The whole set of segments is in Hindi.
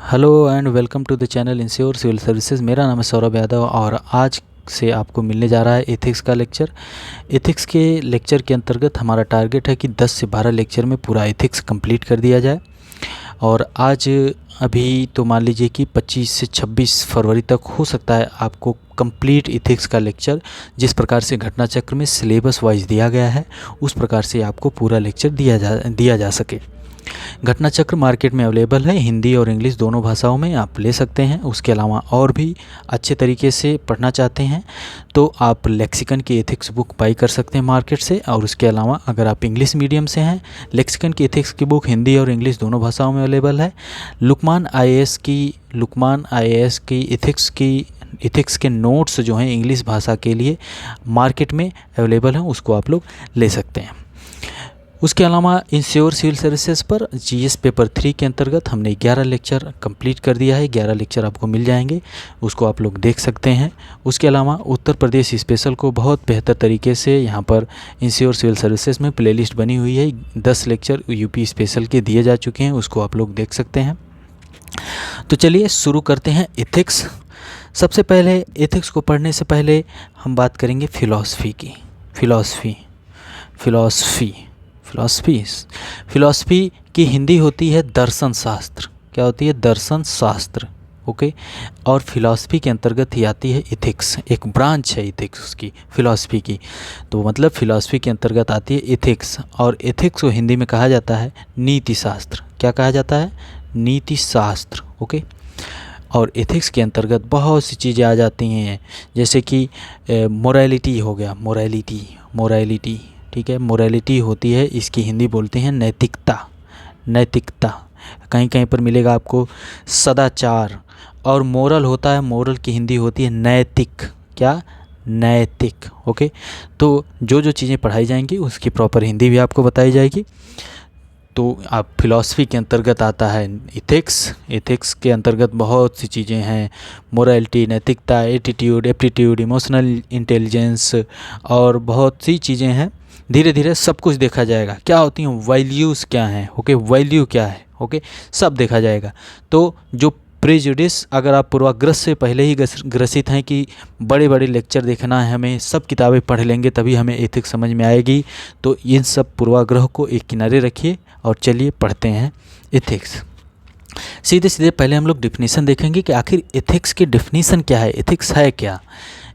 Hello and welcome to the channel ensure civil services. मेरा नाम है सौरभ यादव और आज से आपको मिलने जा रहा है एथिक्स का लेक्चर। एथिक्स के लेक्चर के अंतर्गत हमारा टारगेट है कि 10 से 12 लेक्चर में पूरा एथिक्स कंप्लीट कर दिया जाए। और आज अभी तो मान लीजिए कि 25 से 26 फरवरी तक हो सकता है आपको कंप्लीट एथिक्स का लेक्चर, जिस प्रकार से घटना चक्र में सिलेबस वाइज दिया गया है उस प्रकार से आपको पूरा लेक्चर दिया जा सके। घटना चक्र मार्केट में अवेलेबल है, हिंदी और इंग्लिश दोनों भाषाओं में आप ले सकते हैं। उसके अलावा और भी अच्छे तरीके से पढ़ना चाहते हैं तो आप लेक्सिकन की एथिक्स बुक बाई कर सकते हैं मार्केट से। और उसके अलावा अगर आप इंग्लिश मीडियम से हैं, लेक्सिकन की एथिक्स की बुक हिंदी और इंग्लिश दोनों भाषाओं में अवेलेबल है। लुकमान आईएएस की एथिक्स के नोट्स जो हैं इंग्लिश भाषा के लिए मार्केट में अवेलेबल हैं, उसको आप लोग ले सकते हैं। उसके अलावा इंश्योर सिविल सर्विसेज पर जीएस पेपर 3 के अंतर्गत हमने 11 लेक्चर कंप्लीट कर दिया है। 11 लेक्चर आपको मिल जाएंगे, उसको आप लोग देख सकते हैं। उसके अलावा उत्तर प्रदेश स्पेशल को बहुत बेहतर तरीके से यहाँ पर इंश्योर सिविल सर्विसेज में प्लेलिस्ट बनी हुई है। 10 लेक्चर यूपी स्पेशल के दिए जा चुके हैं, उसको आप लोग देख सकते हैं। तो चलिए शुरू करते हैं एथिक्स। सबसे पहले एथिक्स को पढ़ने से पहले हम बात करेंगे फिलॉसफी की। फिलॉसफी की हिंदी होती है दर्शन शास्त्र। क्या होती है? दर्शन शास्त्र। ओके। और फिलॉसफी के अंतर्गत ही आती है एथिक्स, एक ब्रांच है एथिक्स की, फिलॉसफी की। तो मतलब फिलॉसफी के अंतर्गत आती है एथिक्स, और एथिक्स को हिंदी में कहा जाता है नीति शास्त्र। क्या कहा जाता है? नीति शास्त्र। ओके। और एथिक्स के अंतर्गत बहुत सी चीज़ें आ जाती हैं, जैसे कि मोरालिटी हो गया, मोरालिटी ठीक है। मोरालिटी होती है, इसकी हिंदी बोलते हैं नैतिकता। कहीं कहीं पर मिलेगा आपको सदाचार। और मोरल होता है, मोरल की हिंदी होती है नैतिक। क्या? नैतिक। ओके। तो जो चीज़ें पढ़ाई जाएंगी उसकी प्रॉपर हिंदी भी आपको बताई जाएगी। तो आप फिलॉसफी के अंतर्गत आता है एथिक्स के अंतर्गत बहुत सी चीज़ें हैं, मोरालिटी, नैतिकता, एप्टीट्यूड, इमोशनल इंटेलिजेंस और बहुत सी चीज़ें हैं। धीरे धीरे सब कुछ देखा जाएगा। क्या होती हैं वैल्यूज़, क्या हैं, ओके, वैल्यू क्या है, ओके, सब देखा जाएगा। तो जो प्रेजुडिस, अगर आप पूर्वाग्रह से पहले ही ग्रसित हैं कि बड़े बड़े लेक्चर देखना है हमें, सब किताबें पढ़ लेंगे तभी हमें एथिक्स समझ में आएगी, तो इन सब पूर्वाग्रह को एक किनारे रखिए और चलिए पढ़ते हैं एथिक्स। सीधे पहले हम लोग डिफिनीसन देखेंगे कि आखिर एथिक्स की डिफिनीसन क्या है, एथिक्स है क्या,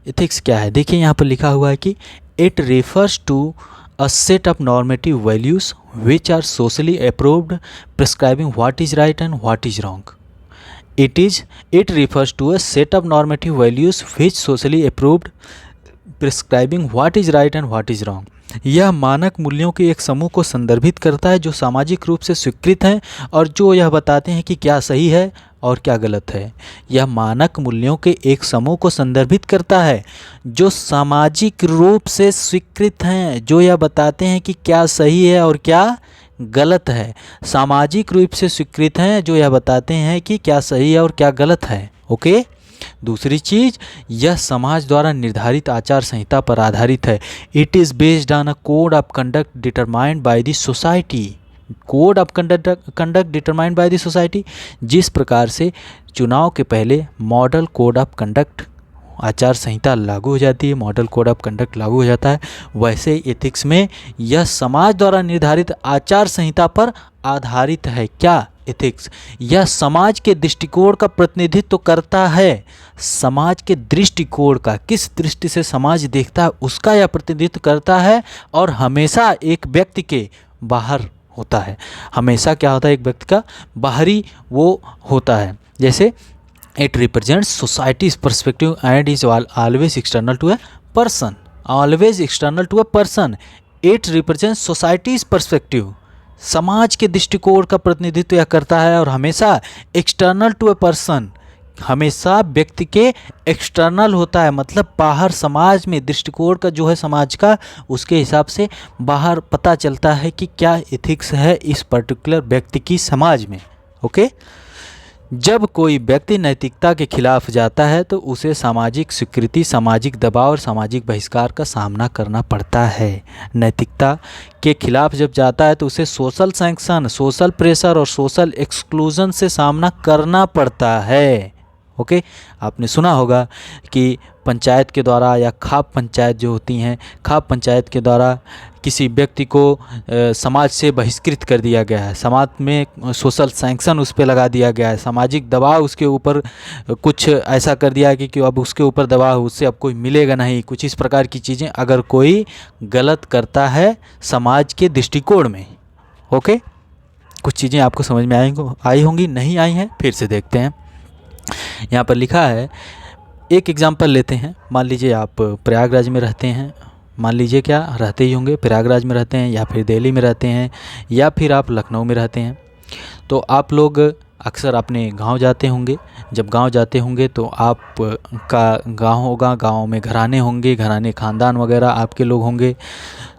एथिक्स क्या है। देखिए यहाँ पर लिखा हुआ है कि it refers to a set of normative values which are socially approved, prescribing what is right and what is wrong. It refers to a set of normative values which socially approved, prescribing what is right and what is wrong. यह मानक मूल्यों के एक समूह को संदर्भित करता है जो सामाजिक रूप से स्वीकृत हैं और जो यह बताते हैं कि क्या सही है और क्या गलत है। यह मानक मूल्यों के एक समूह को संदर्भित करता है जो सामाजिक रूप से स्वीकृत हैं, जो यह बताते हैं कि क्या सही है और क्या गलत है। सामाजिक रूप से स्वीकृत हैं जो यह बताते हैं कि क्या सही है और क्या गलत है। ओके। दूसरी चीज़, यह समाज द्वारा निर्धारित आचार संहिता पर आधारित है। It is based on a code of conduct determined by the society. Code of conduct determined by the society. जिस प्रकार से चुनाव के पहले मॉडल कोड ऑफ कंडक्ट, आचार संहिता लागू हो जाती है, मॉडल कोड ऑफ कंडक्ट लागू हो जाता है, वैसे एथिक्स में यह समाज द्वारा निर्धारित आचार संहिता पर आधारित है। क्या? एथिक्स। यह समाज के दृष्टिकोण का प्रतिनिधित्व करता है। समाज के दृष्टिकोण का, किस दृष्टि से समाज देखता है उसका यह प्रतिनिधित्व करता है, और हमेशा एक व्यक्ति के बाहर होता है। हमेशा क्या होता है? एक व्यक्ति का बाहरी वो होता है। जैसे it represents society's perspective and is always external to a person. It represents society's perspective, समाज के दृष्टिकोण का प्रतिनिधित्व यह करता है, और हमेशा एक्सटर्नल टू अ पर्सन, हमेशा व्यक्ति के एक्सटर्नल होता है, मतलब बाहर समाज में दृष्टिकोण का जो है समाज का, उसके हिसाब से बाहर पता चलता है कि क्या एथिक्स है इस पर्टिकुलर व्यक्ति की समाज में। ओके। जब कोई व्यक्ति नैतिकता के खिलाफ जाता है तो उसे सामाजिक स्वीकृति, सामाजिक दबाव और सामाजिक बहिष्कार का सामना करना पड़ता है। नैतिकता के खिलाफ जब जाता है तो उसे सोशल सैंक्शन, सोशल प्रेशर और सोशल एक्सक्लूजन से सामना करना पड़ता है। ओके, आपने सुना होगा कि पंचायत के द्वारा या खाप पंचायत जो होती हैं, खाप पंचायत के द्वारा किसी व्यक्ति को समाज से बहिष्कृत कर दिया गया है, समाज में सोशल सैंक्शन उस पर लगा दिया गया है, सामाजिक दबाव उसके ऊपर कुछ ऐसा कर दिया है कि अब उसके ऊपर दबाव, उससे अब कोई मिलेगा नहीं, कुछ इस प्रकार की चीज़ें अगर कोई गलत करता है समाज के दृष्टिकोण में। ओके, कुछ चीज़ें आपको समझ में आई होंगी, नहीं आई हैं फिर से देखते हैं। यहाँ पर लिखा है, एक एग्जांपल लेते हैं। मान लीजिए आप प्रयागराज में रहते हैं, मान लीजिए क्या रहते ही होंगे, प्रयागराज में रहते हैं या फिर दिल्ली में रहते हैं या फिर आप लखनऊ में रहते हैं। तो आप लोग अक्सर अपने गांव जाते होंगे। जब गांव जाते होंगे तो आप का गांव होगा, गांव में घराने होंगे, घराने खानदान वगैरह आपके लोग होंगे।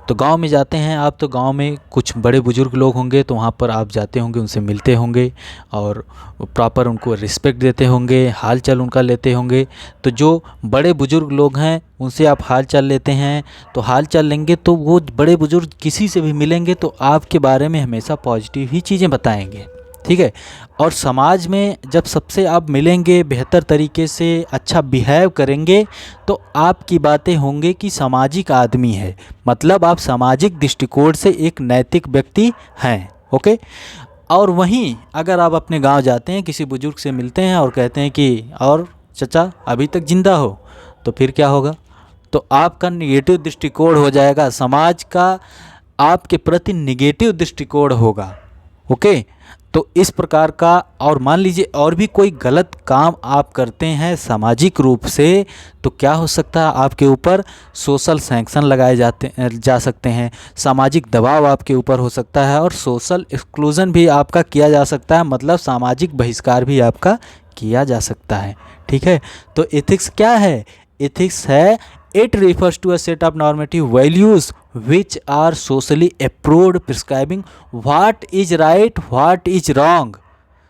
तो गांव में जाते हैं आप, तो गांव में कुछ बड़े बुजुर्ग लोग होंगे, तो वहाँ पर आप जाते होंगे, उनसे मिलते होंगे और प्रॉपर उनको रिस्पेक्ट देते होंगे, हाल चाल उनका लेते होंगे। तो जो बड़े बुजुर्ग लोग हैं उनसे आप हाल चाल लेते हैं, तो हाल चाल लेंगे तो वो बड़े बुजुर्ग किसी से भी मिलेंगे तो आपके बारे में हमेशा पॉजिटिव ही चीज़ें बताएंगे, ठीक है। और समाज में जब सबसे आप मिलेंगे, बेहतर तरीके से अच्छा बिहेव करेंगे तो आपकी बातें होंगे कि सामाजिक आदमी है, मतलब आप सामाजिक दृष्टिकोण से एक नैतिक व्यक्ति हैं। ओके, और वहीं अगर आप अपने गांव जाते हैं, किसी बुजुर्ग से मिलते हैं और कहते हैं कि और चचा अभी तक जिंदा हो, तो फिर क्या होगा? तो आपका निगेटिव दृष्टिकोण हो जाएगा, समाज का आपके प्रति निगेटिव दृष्टिकोण होगा। ओके, तो इस प्रकार का। और मान लीजिए और भी कोई गलत काम आप करते हैं सामाजिक रूप से, तो क्या हो सकता है? आपके ऊपर सोशल सैंक्शन लगाए जा सकते हैं, सामाजिक दबाव आपके ऊपर हो सकता है और सोशल एक्सक्लूजन भी आपका किया जा सकता है, मतलब सामाजिक बहिष्कार भी आपका किया जा सकता है। ठीक है, तो एथिक्स क्या है? एथिक्स है, it refers to a set of normative values which are socially approved, prescribing what is right, what is wrong।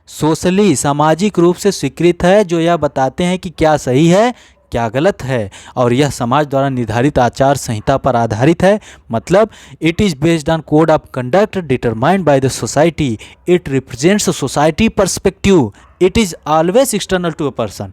Socially, सामाजिक रूप से स्वीकृत है, जो यह बताते हैं कि क्या सही है क्या गलत है, और यह समाज द्वारा निर्धारित आचार संहिता पर आधारित है। मतलब it is based on code of conduct determined by the society, it represents society perspective, it is always external to a person,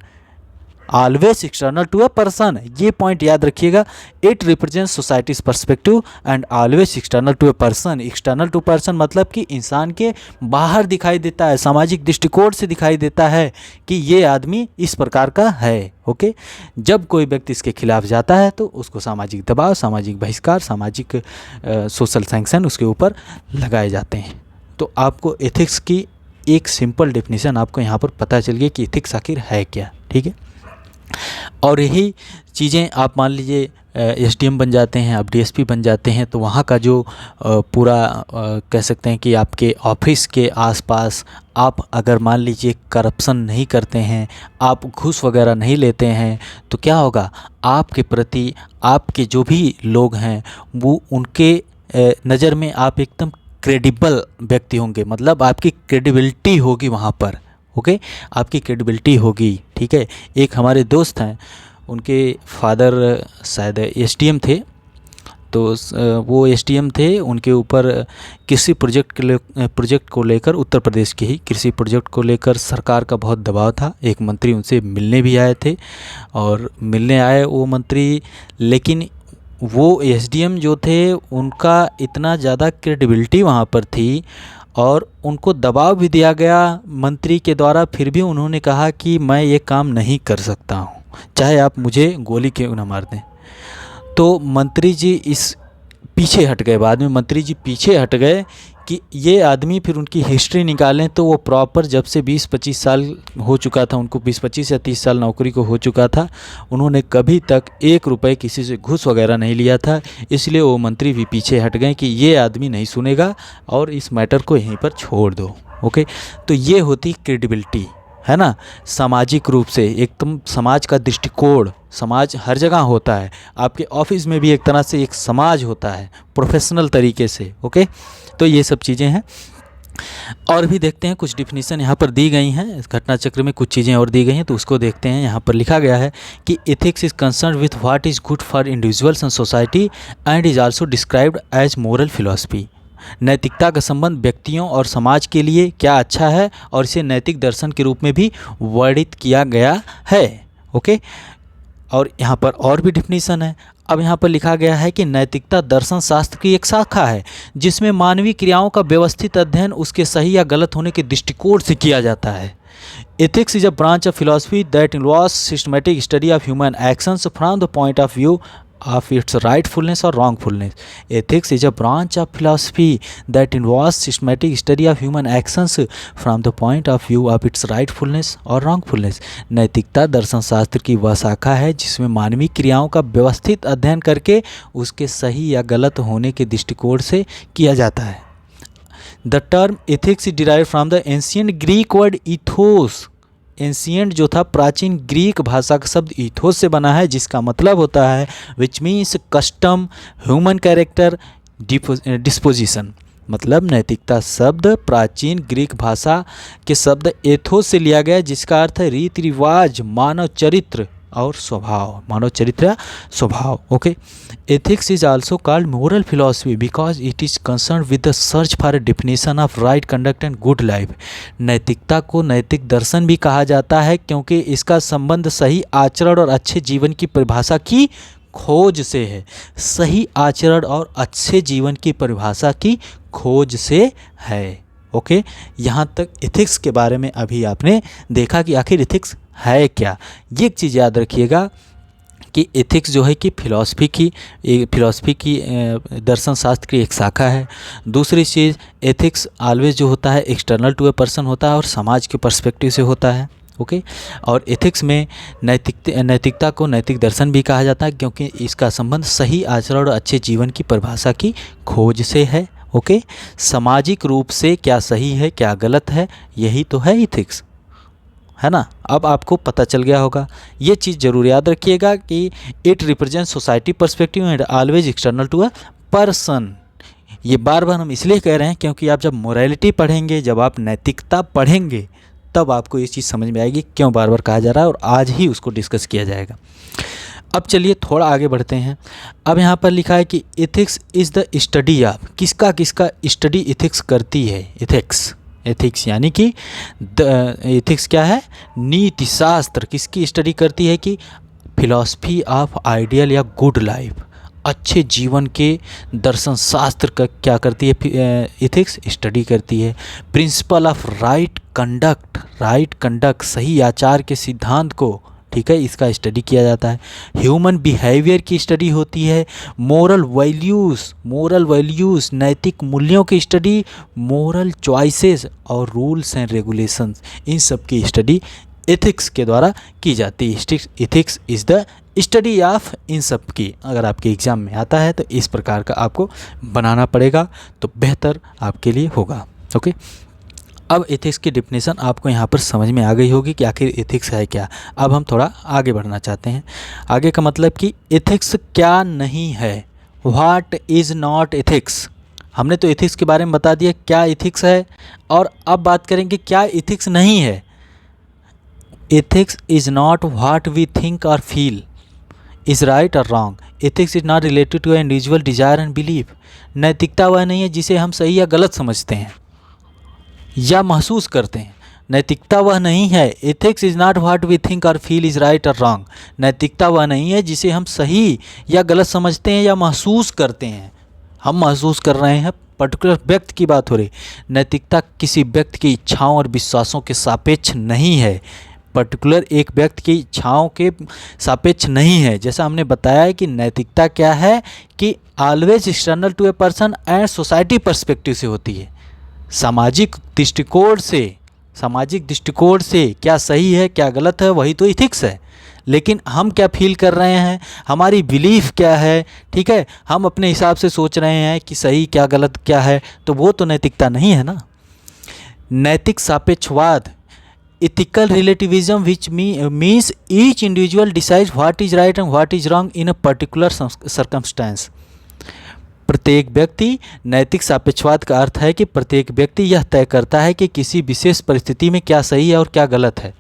always external to a person, ये पॉइंट याद रखिएगा। It represents society's perspective and always external to a person. External to person मतलब कि इंसान के बाहर दिखाई देता है, सामाजिक दृष्टिकोण से दिखाई देता है कि ये आदमी इस प्रकार का है। ओके, जब कोई व्यक्ति इसके खिलाफ जाता है तो उसको सामाजिक दबाव, सामाजिक बहिष्कार, सामाजिक सोशल सैंक्शन उसके ऊपर लगाए जाते हैं। तो आपको एथिक्स की एक सिंपल डेफिनेशन आपको यहाँ पर पता चल गई कि एथिक्स आखिर है क्या। ठीक है, और यही चीज़ें आप मान लीजिए एसडीएम बन जाते हैं, आप डीएसपी बन जाते हैं, तो वहाँ का जो पूरा कह सकते हैं कि आपके ऑफिस के आसपास आप अगर मान लीजिए करप्शन नहीं करते हैं, आप घूस वगैरह नहीं लेते हैं, तो क्या होगा? आपके प्रति आपके जो भी लोग हैं वो उनके नज़र में आप एकदम क्रेडिबल व्यक्ति होंगे, मतलब आपकी क्रेडिबिलिटी होगी वहाँ पर। ओके, आपकी क्रेडिबिलिटी होगी। ठीक है, एक हमारे दोस्त हैं, उनके फादर शायद एसडीएम थे, तो वो एसडीएम थे, उनके ऊपर कृषि प्रोजेक्ट को लेकर, उत्तर प्रदेश के ही कृषि प्रोजेक्ट को लेकर सरकार का बहुत दबाव था। एक मंत्री उनसे मिलने भी आए थे, और मिलने आए वो मंत्री, लेकिन वो एसडीएम जो थे उनका इतना ज़्यादा क्रेडिबिलिटी वहाँ पर थी और उनको दबाव भी दिया गया मंत्री के द्वारा, फिर भी उन्होंने कहा कि मैं ये काम नहीं कर सकता हूँ, चाहे आप मुझे गोली क्यों ना मार दें। तो मंत्री जी इस पीछे हट गए, बाद में मंत्री जी पीछे हट गए कि ये आदमी, फिर उनकी हिस्ट्री निकालें तो वो प्रॉपर जब से 20-25 साल हो चुका था, उनको 20-25 या 30 साल नौकरी को हो चुका था, उन्होंने कभी तक 1 रुपये किसी से घूस वगैरह नहीं लिया था। इसलिए वो मंत्री भी पीछे हट गए कि ये आदमी नहीं सुनेगा और इस मैटर को यहीं पर छोड़ दो। ओके, तो ये होती क्रेडिबिलिटी, है ना, सामाजिक रूप से एकदम समाज का दृष्टिकोण। समाज हर जगह होता है, आपके ऑफिस में भी एक तरह से एक समाज होता है प्रोफेशनल तरीके से। ओके, तो ये सब चीज़ें हैं। और भी देखते हैं, कुछ डिफिनीशन यहाँ पर दी गई हैं, इस घटना चक्र में कुछ चीज़ें और दी गई हैं, तो उसको देखते हैं। यहाँ पर लिखा गया है कि ethics is concern with what is good for individuals and society and is also described as moral philosophy. नैतिकता का संबंध व्यक्तियों और समाज के लिए क्या अच्छा है, और इसे नैतिक दर्शन के रूप में भी वर्णित किया गया है। ओके, और यहाँ पर और भी डिफिनीशन है। अब यहाँ पर लिखा गया है कि नैतिकता दर्शन शास्त्र की एक शाखा है जिसमें मानवीय क्रियाओं का व्यवस्थित अध्ययन उसके सही या गलत होने के दृष्टिकोण से किया जाता है। Ethics is a branch of philosophy that involves systematic study of human actions from the point of view of its rightfulness or wrongfulness. Ethics is a branch of philosophy that involves systematic study of human actions from the point of view of its rightfulness or wrongfulness. नैतिकता दर्शन शास्त्र की वह शाखा है जिसमें मानवीय क्रियाओं का व्यवस्थित अध्ययन करके उसके सही या गलत होने के दृष्टिकोण से किया जाता है। The term ethics is derived from the ancient Greek word ethos. Ancient जो था प्राचीन ग्रीक भाषा का शब्द ईथोस से बना है, जिसका मतलब होता है which means custom, human character, disposition. मतलब नैतिकता शब्द प्राचीन ग्रीक भाषा के शब्द एथोस से लिया गया, जिसका अर्थ है रीति रिवाज, मानव चरित्र और स्वभाव, मानव चरित्र स्वभाव। Okay, ethics is also called moral philosophy because it is concern with the search for a definition of right conduct and good life. नैतिकता को नैतिक दर्शन भी कहा जाता है क्योंकि इसका संबंध सही आचरण और अच्छे जीवन की परिभाषा की खोज से है। सही आचरण और अच्छे जीवन की परिभाषा की खोज से है। ओके, यहाँ तक एथिक्स के बारे में अभी आपने देखा कि आखिर एथिक्स है क्या। ये एक चीज़ याद रखिएगा कि एथिक्स जो है कि फिलॉसफी की दर्शन शास्त्र की एक शाखा है। दूसरी चीज़, एथिक्स ऑलवेज जो होता है एक्सटर्नल टू ए पर्सन होता है और समाज के पर्सपेक्टिव से होता है। ओके, और एथिक्स में नैतिकता को नैतिक दर्शन भी कहा जाता है क्योंकि इसका संबंध सही आचरण और अच्छे जीवन की परिभाषा की खोज से है। ओके, सामाजिक रूप से क्या सही है क्या गलत है, यही तो है एथिक्स, है ना। अब आपको पता चल गया होगा। ये चीज़ जरूर याद रखिएगा कि it represent society perspective and always external to a person. ये बार बार हम इसलिए कह रहे हैं क्योंकि आप जब मोरालिटी पढ़ेंगे, जब आप नैतिकता पढ़ेंगे, तब आपको ये चीज़ समझ में आएगी क्यों बार बार कहा जा रहा है, और आज ही उसको डिस्कस किया जाएगा। अब चलिए थोड़ा आगे बढ़ते हैं। अब यहाँ पर लिखा है कि ethics is the study of, किसका स्टडी एथिक्स करती है। एथिक्स यानी कि एथिक्स क्या है, नीति शास्त्र किसकी स्टडी करती है कि फिलॉसफी ऑफ आइडियल या गुड लाइफ, अच्छे जीवन के दर्शन शास्त्र का क्या करती है एथिक्स, स्टडी करती है। प्रिंसिपल ऑफ राइट कंडक्ट सही आचार के सिद्धांत को, ठीक है, इसका स्टडी किया जाता है। ह्यूमन बिहेवियर की स्टडी होती है। मोरल वैल्यूज़ नैतिक मूल्यों की स्टडी, मोरल चॉइसेस और रूल्स एंड रेगुलेशंस, इन सब की स्टडी एथिक्स के द्वारा की जाती है। Ethics is the study of इन सब की। अगर आपके एग्ज़ाम में आता है तो इस प्रकार का आपको बनाना पड़ेगा, तो बेहतर आपके लिए होगा। ओके, अब एथिक्स की डिफिनेशन आपको यहाँ पर समझ में आ गई होगी कि आखिर एथिक्स है क्या। अब हम थोड़ा आगे बढ़ना चाहते हैं। आगे का मतलब कि एथिक्स क्या नहीं है, व्हाट इज़ नॉट एथिक्स। हमने तो एथिक्स के बारे में बता दिया क्या एथिक्स है, और अब बात करेंगे क्या एथिक्स नहीं है। Ethics is not what we think और फील इज़ राइट और wrong. Ethics is not related to individual desire and belief. नैतिकता वह नहीं है जिसे हम सही या गलत समझते हैं या महसूस करते हैं। नैतिकता वह नहीं है। Ethics is not what we think और फील इज़ राइट और रॉन्ग। नैतिकता वह नहीं है जिसे हम सही या गलत समझते हैं या महसूस करते हैं। हम महसूस कर रहे हैं, पर्टिकुलर व्यक्ति की बात हो रही। नैतिकता किसी व्यक्ति की इच्छाओं और विश्वासों के सापेक्ष नहीं है, पर्टिकुलर एक व्यक्ति की इच्छाओं के सापेक्ष नहीं है। जैसा हमने बताया है कि नैतिकता क्या है कि always external to a person and society perspective से होती है। सामाजिक दृष्टिकोण से क्या सही है क्या गलत है, वही तो एथिक्स है। लेकिन हम क्या फील कर रहे हैं, हमारी बिलीफ क्या है, ठीक है, हम अपने हिसाब से सोच रहे हैं कि सही क्या गलत क्या है, तो वो तो नैतिकता नहीं है ना। नैतिक सापेक्षवाद, ethical relativism, which means each individual decides what is right and what is wrong in a particular circumstance. प्रत्येक व्यक्ति, नैतिक सापेक्षवाद का अर्थ है कि प्रत्येक व्यक्ति यह तय करता है कि किसी विशेष परिस्थिति में क्या सही है और क्या गलत है।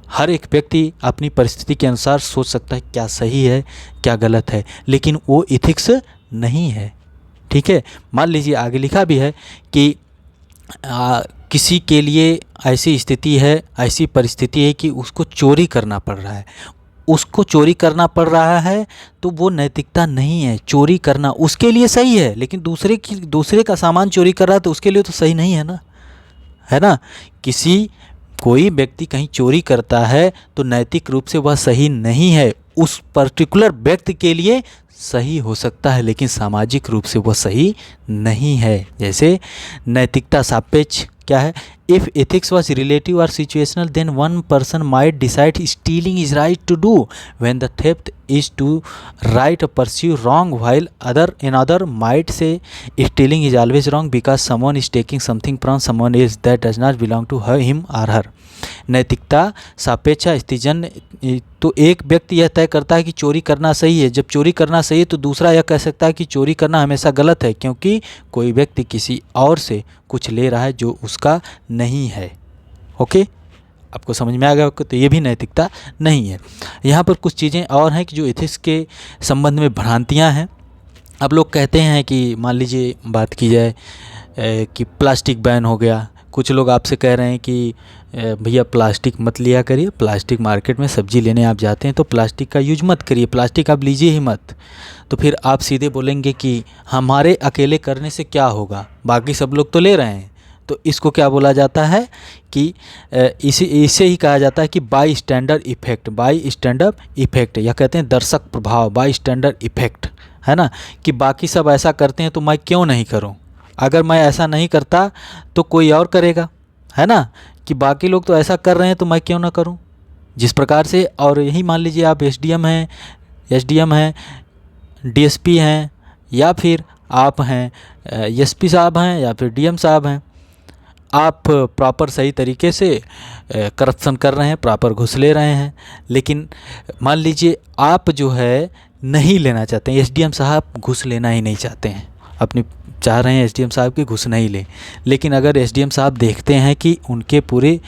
हर एक व्यक्ति अपनी परिस्थिति के अनुसार सोच सकता है क्या सही है क्या गलत है, लेकिन वो इथिक्स नहीं है। ठीक है, मान लीजिए आगे लिखा भी है कि किसी के लिए ऐसी स्थिति है, ऐसी परिस्थिति है कि उसको चोरी करना पड़ रहा है, उसको चोरी करना पड़ रहा है, तो वो नैतिकता नहीं है। चोरी करना उसके लिए सही है, लेकिन दूसरे का सामान चोरी कर रहा है तो उसके लिए तो सही नहीं है ना, है ना। कोई व्यक्ति कहीं चोरी करता है तो नैतिक रूप से वह सही नहीं है, उस पर्टिकुलर व्यक्ति के लिए सही हो सकता है, लेकिन सामाजिक रूप से वह सही नहीं है। जैसे नैतिकता सापेक्ष क्या है, इफ़ एथिक्स वॉज रिलेटिव और situational then one person might decide stealing is right to do when the theft is to right pursue wrong while other might say stealing is always wrong because someone is taking something from someone else that does not belong to him और हर। नैतिकता सापेक्ष स्थितिजन्य, तो एक व्यक्ति यह तय करता है कि चोरी करना सही है। जब चोरी करना सही है तो दूसरा यह कह सकता है कि चोरी करना हमेशा गलत है, क्योंकि कोई व्यक्ति किसी और से कुछ ले रहा है जो उसका नहीं है। ओके, आपको समझ में आ गया? तो ये भी नैतिकता नहीं है। यहाँ पर कुछ चीज़ें और हैं कि जो एथिक्स के संबंध में भ्रांतियाँ हैं। अब लोग कहते हैं कि मान लीजिए बात की जाए कि प्लास्टिक बैन हो गया, कुछ लोग आपसे कह रहे हैं कि भैया प्लास्टिक मत लिया करिए, प्लास्टिक मार्केट में सब्जी लेने आप जाते हैं तो प्लास्टिक का यूज मत करिए, प्लास्टिक आप लीजिए ही मत। तो फिर आप सीधे बोलेंगे कि हमारे अकेले करने से क्या होगा, बाकी सब लोग तो ले रहे हैं। तो इसको क्या बोला जाता है कि इसे ही कहा जाता है कि बाई स्टैंडर्ड इफेक्ट, या कहते हैं दर्शक प्रभाव, बाई स्टैंडर्ड इफेक्ट, है ना। कि बाकी सब ऐसा करते हैं तो मैं क्यों नहीं करूं, अगर मैं ऐसा नहीं करता तो कोई और करेगा, है ना। कि बाकी लोग तो ऐसा कर रहे हैं तो मैं क्यों ना करूं, जिस प्रकार से। और यही मान लीजिए आप एसडीएम हैं, डीएसपी हैं, या फिर आप हैं एसपी साहब हैं, या फिर डीएम साहब हैं, आप प्रॉपर सही तरीके से करप्शन कर रहे हैं, प्रॉपर घुस ले रहे हैं, लेकिन मान लीजिए आप जो है नहीं लेना चाहते हैं, एसडीएम साहब घुस लेना ही नहीं चाहते हैं, अपनी चाह रहे हैं एसडीएम साहब की घुस नहीं ले, लेकिन अगर एसडीएम साहब देखते हैं कि उनके पूरे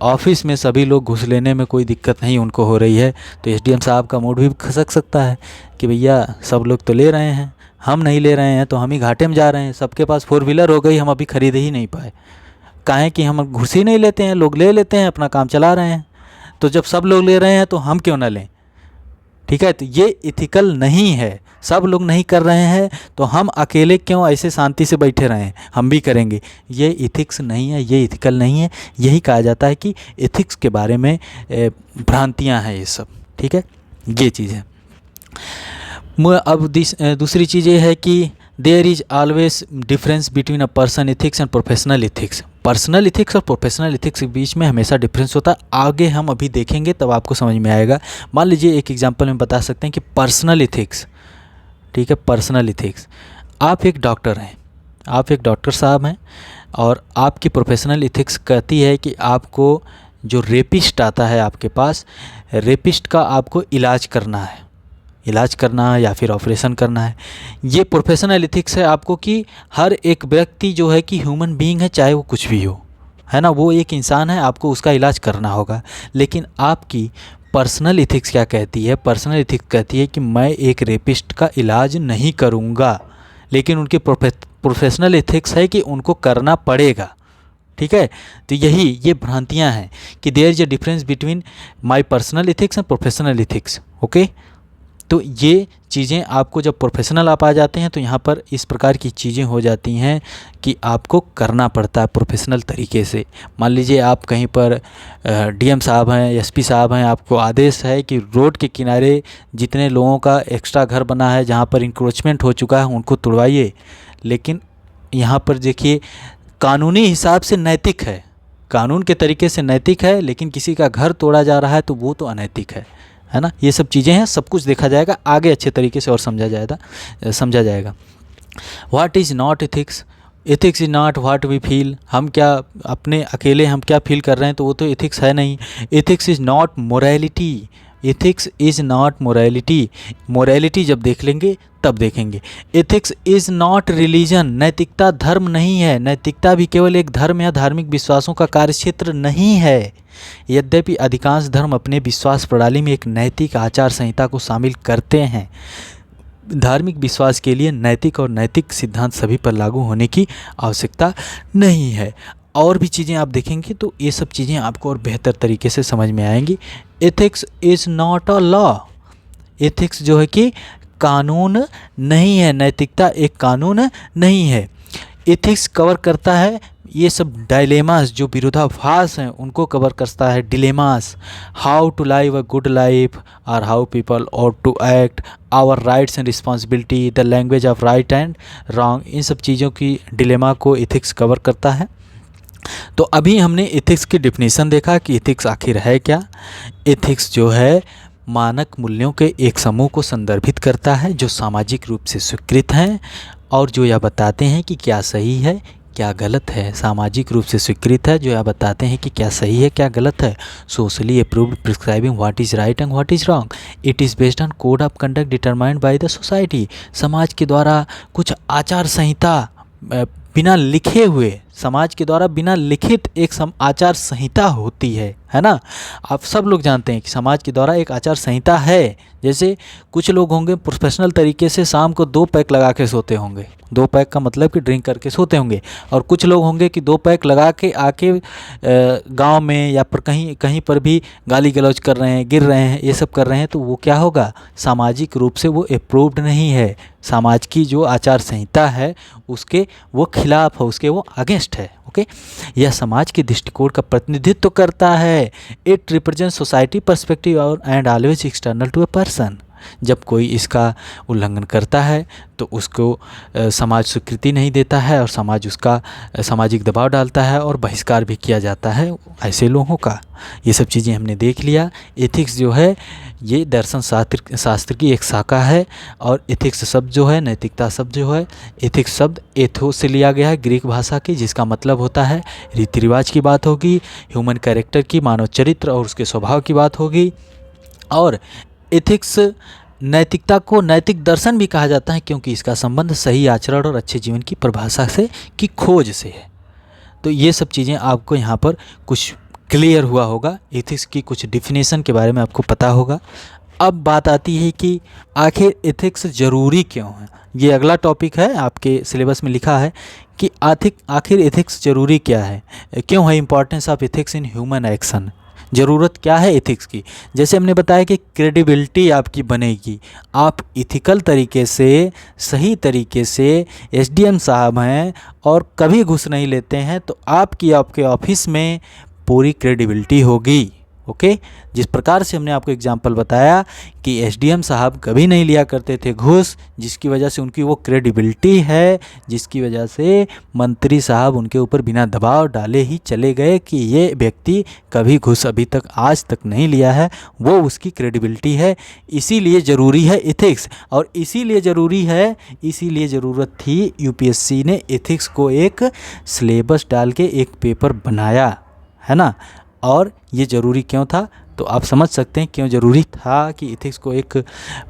ऑफिस में सभी लोग घुस लेने में कोई दिक्कत नहीं उनको हो रही है, तो एसडीएम साहब का मूड भी खसक सकता है कि भैया सब लोग तो ले रहे हैं, हम नहीं ले रहे हैं तो हम ही घाटे में जा रहे हैं, सबके पास 4 व्हीलर हो गई, हम अभी खरीद ही नहीं पाए, काहे कि हम घुस ही नहीं लेते हैं, लोग ले लेते हैं, अपना काम चला रहे हैं। तो जब सब लोग ले रहे हैं तो हम क्यों ना लें, ठीक है। तो ये इथिकल नहीं है, सब लोग नहीं कर रहे हैं तो हम अकेले क्यों ऐसे शांति से बैठे रहें, हम भी करेंगे। ये इथिक्स नहीं है, ये इथिकल नहीं है। यही कहा जाता है कि इथिक्स के बारे में भ्रांतियां हैं ये सब, ठीक है, ये चीज़ है। अब दूसरी चीज़ ये है कि there is always difference between a person ethics and professional ethics. Personal ethics और प्रोफेशनल इथिक्स के बीच में हमेशा डिफरेंस होता है। आगे हम अभी देखेंगे तब आपको समझ में आएगा। मान लीजिए एक एग्जांपल में बता सकते हैं कि पर्सनल इथिक्स, ठीक है, पर्सनल इथिक्स, आप एक डॉक्टर हैं, आप एक डॉक्टर साहब हैं, और आपकी प्रोफेशनल इथिक्स कहती है कि आपको जो रेपिस्ट आता है आपके पास, रेपिस्ट का आपको इलाज करना है या फिर ऑपरेशन करना है। ये प्रोफेशनल इथिक्स है आपको कि हर एक व्यक्ति जो है कि ह्यूमन बीइंग है, चाहे वो कुछ भी हो, है ना, वो एक इंसान है, आपको उसका इलाज करना होगा। लेकिन आपकी पर्सनल इथिक्स क्या कहती है? पर्सनल इथिक्स कहती है कि मैं एक रेपिस्ट का इलाज नहीं करूँगा, लेकिन उनकी प्रोफेशनल इथिक्स है कि उनको करना पड़ेगा, ठीक है। तो ये भ्रांतियाँ हैं कि there is a difference between my personal ethics and professional ethics. Okay, तो ये चीज़ें आपको जब प्रोफेशनल आप आ जाते हैं तो यहाँ पर इस प्रकार की चीज़ें हो जाती हैं कि आपको करना पड़ता है प्रोफेशनल तरीके से। मान लीजिए आप कहीं पर डीएम साहब हैं, एसपी साहब हैं, आपको आदेश है कि रोड के किनारे जितने लोगों का एक्स्ट्रा घर बना है, जहाँ पर इंक्रोचमेंट हो चुका है, उनको तुड़वाइए। लेकिन यहाँ पर देखिए कानूनी हिसाब से नैतिक है, कानून के तरीके से नैतिक है, लेकिन किसी का घर तोड़ा जा रहा है तो वो तो अनैतिक है ना। ये सब चीज़ें हैं, सब कुछ देखा जाएगा आगे अच्छे तरीके से और समझा जाएगा। What is not ethics? Ethics is not what we feel. हम क्या अपने अकेले हम क्या फील कर रहे हैं तो वो तो एथिक्स है नहीं। Ethics is not morality. Ethics is not morality, morality जब देख लेंगे तब देखेंगे। एथिक्स इज़ नॉट रिलीजन, नैतिकता धर्म नहीं है, नैतिकता भी केवल एक धर्म या धार्मिक विश्वासों का कार्यक्षेत्र नहीं है। यद्यपि अधिकांश धर्म अपने विश्वास प्रणाली में एक नैतिक आचार संहिता को शामिल करते हैं, धार्मिक विश्वास के लिए नैतिक और नैतिक सिद्धांत सभी पर लागू होने की आवश्यकता नहीं है। और भी चीज़ें आप देखेंगे तो ये सब चीज़ें आपको और बेहतर तरीके से समझ में आएंगी। Ethics is not a law, ethics जो है कि कानून नहीं है, नैतिकता एक कानून नहीं है। एथिक्स कवर करता है ये सब डायलेमास, जो विरोधाभास हैं उनको कवर करता है। Dilemmas, how to live a good life और how people ought to act, our rights and responsibility, the language of right and wrong, इन सब चीज़ों की डिलेमा को एथिक्स कवर करता है। तो अभी हमने एथिक्स की डेफिनेशन देखा कि एथिक्स आखिर है क्या। एथिक्स जो है मानक मूल्यों के एक समूह को संदर्भित करता है जो सामाजिक रूप से स्वीकृत हैं और जो यह बताते हैं कि क्या सही है क्या गलत है। सामाजिक रूप से स्वीकृत है जो यह बताते हैं कि क्या सही है क्या गलत है। Socially approved prescribing what is right and what is wrong. It is based on code of conduct determined by the society. समाज के द्वारा कुछ आचार संहिता बिना लिखे हुए, समाज के द्वारा बिना लिखित एक आचार संहिता होती है ना। आप सब लोग जानते हैं कि समाज के द्वारा एक आचार संहिता है। जैसे कुछ लोग होंगे प्रोफेशनल तरीके से शाम को 2 पैक लगा के सोते होंगे, 2 पैक का मतलब कि ड्रिंक करके सोते होंगे, और कुछ लोग होंगे कि 2 पैक लगा के आके गांव में या पर कहीं पर भी गाली गलौज कर रहे हैं, गिर रहे हैं, ये सब कर रहे हैं, तो वो क्या होगा, सामाजिक रूप से वो अप्रूव्ड नहीं है। समाज की जो आचार संहिता है उसके वो खिलाफ है, उसके वो अगेंस्ट है। ओके, यह समाज के दृष्टिकोण का प्रतिनिधित्व करता है। इट रिप्रेजेंट सोसाइटी पर्सपेक्टिव और and always external to a person. जब कोई इसका उल्लंघन करता है तो उसको समाज स्वीकृति नहीं देता है और समाज उसका सामाजिक दबाव डालता है और बहिष्कार भी किया जाता है ऐसे लोगों का। ये सब चीज़ें हमने देख लिया। एथिक्स जो है ये दर्शन शास्त्र की एक शाखा है और एथिक्स शब्द जो है, नैतिकता शब्द जो है, एथिक्स शब्द एथो से लिया गया है ग्रीक भाषा की, जिसका मतलब होता है रीति रिवाज की बात होगी, ह्यूमन कैरेक्टर की, मानव चरित्र और उसके स्वभाव की बात होगी। और एथिक्स नैतिकता को नैतिक दर्शन भी कहा जाता है क्योंकि इसका संबंध सही आचरण और अच्छे जीवन की परिभाषा से की खोज से है। तो ये सब चीज़ें आपको यहाँ पर कुछ क्लियर हुआ होगा, एथिक्स की कुछ डिफिनेशन के बारे में आपको पता होगा। अब बात आती है कि आखिर एथिक्स ज़रूरी क्यों है। ये अगला टॉपिक है, आपके सिलेबस में लिखा है कि आखिर एथिक्स ज़रूरी क्या है, क्यों है importance of ethics in human action. ज़रूरत क्या है एथिक्स की। जैसे हमने बताया कि क्रेडिबिलिटी आपकी बनेगी, आप इथिकल तरीके से, सही तरीके से, एसडीएम साहब हैं और कभी घूस नहीं लेते हैं, तो आपके ऑफिस में पूरी क्रेडिबिलिटी होगी। ओके, जिस प्रकार से हमने आपको एग्जांपल बताया कि एसडीएम साहब कभी नहीं लिया करते थे घूस, जिसकी वजह से उनकी वो क्रेडिबिलिटी है, जिसकी वजह से मंत्री साहब उनके ऊपर बिना दबाव डाले ही चले गए कि ये व्यक्ति कभी घूस अभी तक आज तक नहीं लिया है, वो उसकी क्रेडिबिलिटी है। इसीलिए ज़रूरी है एथिक्स, और इसीलिए ज़रूरत थी यूपीएससी ने एथिक्स को एक सिलेबस डाल के एक पेपर बनाया, है ना। और ये ज़रूरी क्यों था, तो आप समझ सकते हैं क्यों ज़रूरी था कि एथिक्स को एक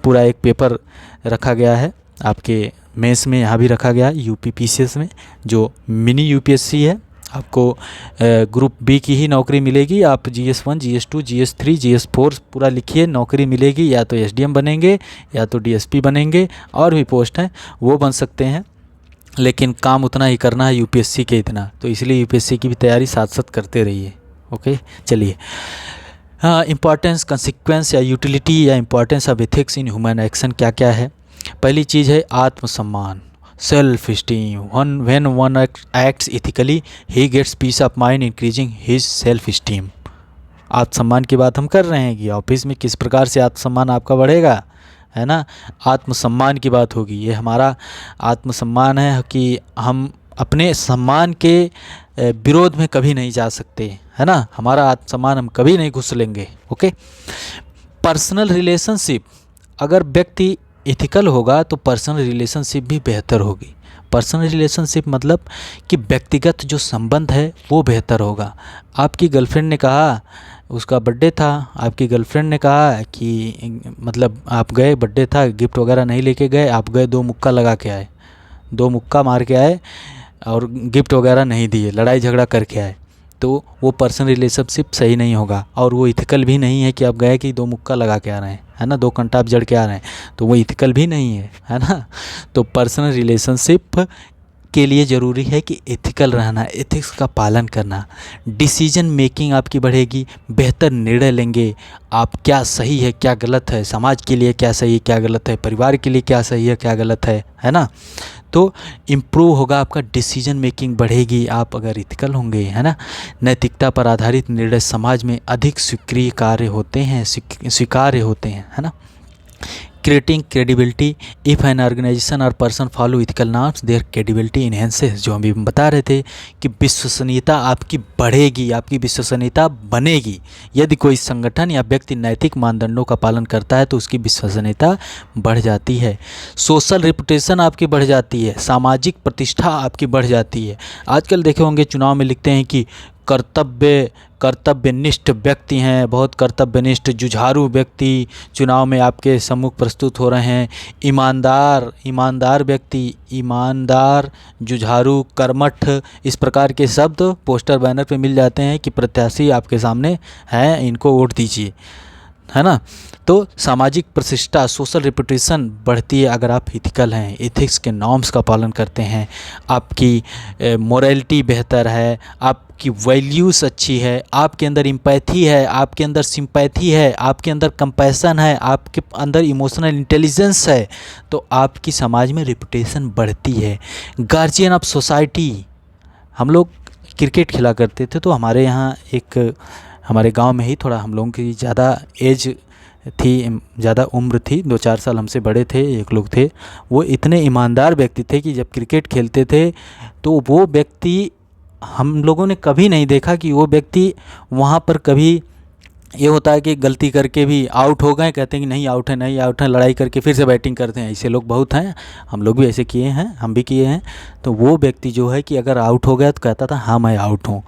पूरा एक पेपर रखा गया है। आपके मेंस में यहाँ भी रखा गया है, यूपीपीसीएस में जो मिनी यूपीएससी है। आपको ग्रुप बी की ही नौकरी मिलेगी। आप GS1, GS2, GS3, GS4 पूरा लिखिए, नौकरी मिलेगी। या तो एसडीएम बनेंगे या तो डीएसपी बनेंगे, और भी पोस्ट हैं वो बन सकते हैं, लेकिन काम उतना ही करना है यूपीएससी के इतना, तो इसलिए यूपीएससी की भी तैयारी साथ साथ करते रहिए। ओके, चलिए। इम्पॉर्टेंस, कंसिक्वेंस या यूटिलिटी या importance of ethics in human action क्या क्या है। पहली चीज़ है आत्मसम्मान, self esteem. When one acts ethically he gets peace of mind increasing his self esteem. आत्मसम्मान की बात हम कर रहे हैं कि ऑफिस में किस प्रकार से आत्मसम्मान आपका बढ़ेगा, है ना। आत्मसम्मान की बात होगी, ये हमारा आत्मसम्मान है कि हम अपने सम्मान के विरोध में कभी नहीं जा सकते, है ना। हमारा आत्मसम्मान हम कभी नहीं घुस लेंगे। ओके, पर्सनल रिलेशनशिप, अगर व्यक्ति एथिकल होगा तो पर्सनल रिलेशनशिप भी बेहतर होगी। पर्सनल रिलेशनशिप मतलब कि व्यक्तिगत जो संबंध है वो बेहतर होगा। आपकी गर्लफ्रेंड ने कहा, उसका बर्थडे था, आपकी गर्लफ्रेंड ने कहा कि मतलब आप गए, बर्थडे था, गिफ्ट वगैरह नहीं लेके गए, आप गए 2 मुक्का लगा के आए, 2 मुक्का मार के आए और गिफ्ट वगैरह नहीं दिए, लड़ाई झगड़ा करके आए, तो वो पर्सनल रिलेशनशिप सही नहीं होगा। और वो इथिकल भी नहीं है कि आप गए कि 2 मुक्का लगा के आ रहे हैं, है ना, 2 कंटा आप जड़ के आ रहे हैं, तो वो इथिकल भी नहीं है ना। तो पर्सनल रिलेशनशिप के लिए ज़रूरी है कि एथिकल रहना, एथिक्स का पालन करना। डिसीजन मेकिंग आपकी बढ़ेगी, बेहतर निर्णय लेंगे आप, क्या सही है क्या गलत है, समाज के लिए क्या सही है क्या गलत है, परिवार के लिए क्या सही है क्या गलत है ना। तो इम्प्रूव होगा आपका, डिसीजन मेकिंग बढ़ेगी आप अगर इथिकल होंगे, है ना। नैतिकता पर आधारित निर्णय समाज में अधिक स्वीकार्य होते हैं, है ना। Creating credibility, if an organisation or person follow ethical norms their credibility enhances, जो हम भी बता रहे थे कि विश्वसनीयता आपकी बढ़ेगी, आपकी विश्वसनीयता बनेगी। यदि कोई संगठन या व्यक्ति नैतिक मानदंडों का पालन करता है तो उसकी विश्वसनीयता बढ़ जाती है, सोशल रिपुटेशन आपकी बढ़ जाती है, सामाजिक प्रतिष्ठा आपकी बढ़ जाती है। आजकल देखे होंगे चुनाव में लिखते हैं कि कर्तव्यनिष्ठ व्यक्ति हैं, बहुत कर्तव्यनिष्ठ जुझारू व्यक्ति चुनाव में आपके सम्मुख प्रस्तुत हो रहे हैं। ईमानदार व्यक्ति, ईमानदार, जुझारू, कर्मठ, इस प्रकार के शब्द पोस्टर बैनर पे मिल जाते हैं कि प्रत्याशी आपके सामने हैं, इनको वोट दीजिए, है ना। तो सामाजिक प्रतिष्ठा, सोशल रेपुटेशन बढ़ती है अगर आप इथिकल हैं, एथिक्स के नॉर्म्स का पालन करते हैं, आपकी मोरालिटी बेहतर है, आपकी वैल्यूज़ अच्छी है, आपके अंदर एम्पैथी है, आपके अंदर सिंपैथी है, आपके अंदर कंपैशन है, आपके अंदर इमोशनल इंटेलिजेंस है, तो आपकी समाज में रेपुटेशन बढ़ती है। गार्जियन ऑफ सोसाइटी, हम लोग क्रिकेट खेला करते थे तो हमारे यहाँ एक, हमारे गांव में ही थोड़ा हम लोगों की ज़्यादा एज थी, ज़्यादा उम्र थी, 2-4 साल हमसे बड़े थे, एक लोग थे, वो इतने ईमानदार व्यक्ति थे कि जब क्रिकेट खेलते थे तो वो व्यक्ति, हम लोगों ने कभी नहीं देखा कि वो व्यक्ति वहाँ पर कभी ये होता है कि गलती करके भी आउट हो गए, कहते हैं कि नहीं आउट है, नहीं आउट है, लड़ाई करके फिर से बैटिंग करते हैं, ऐसे लोग बहुत हैं, हम लोग भी ऐसे किए हैं, हम भी किए हैं। तो वो व्यक्ति जो है कि अगर आउट हो गया तो कहता था हाँ मैं आउट हूँ,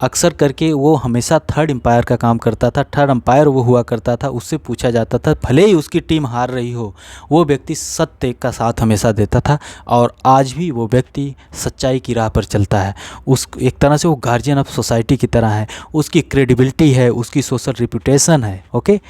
अक्सर करके वो हमेशा थर्ड एम्पायर का काम करता था, थर्ड एम्पायर वो हुआ करता था, उससे पूछा जाता था, भले ही उसकी टीम हार रही हो, वो व्यक्ति सत्य का साथ हमेशा देता था, और आज भी वो व्यक्ति सच्चाई की राह पर चलता है। उस एक तरह से वो गार्जियन ऑफ सोसाइटी की तरह है, उसकी क्रेडिबिलिटी है, उसकी सोशल रिपुटेशन है, ओके,